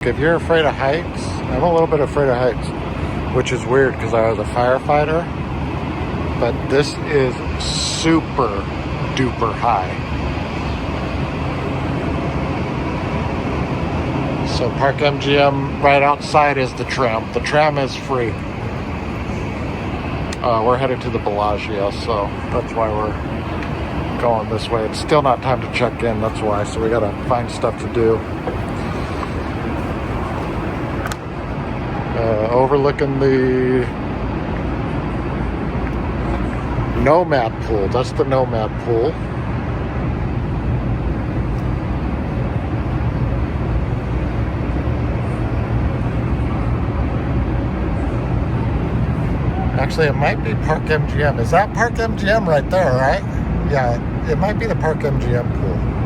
If you're afraid of heights, I'm a little bit afraid of heights, which is weird because I was a firefighter, but this is super duper high. So Park MGM, right outside is the tram. The tram is free. We're headed to the Bellagio, so that's why we're going this way. It's still not time to check in, that's why, so we gotta find stuff to do. Overlooking the Nomad pool. That's the Nomad pool. Actually, it might be Park MGM. Is that Park MGM right there, right? Yeah, it might be the Park MGM pool.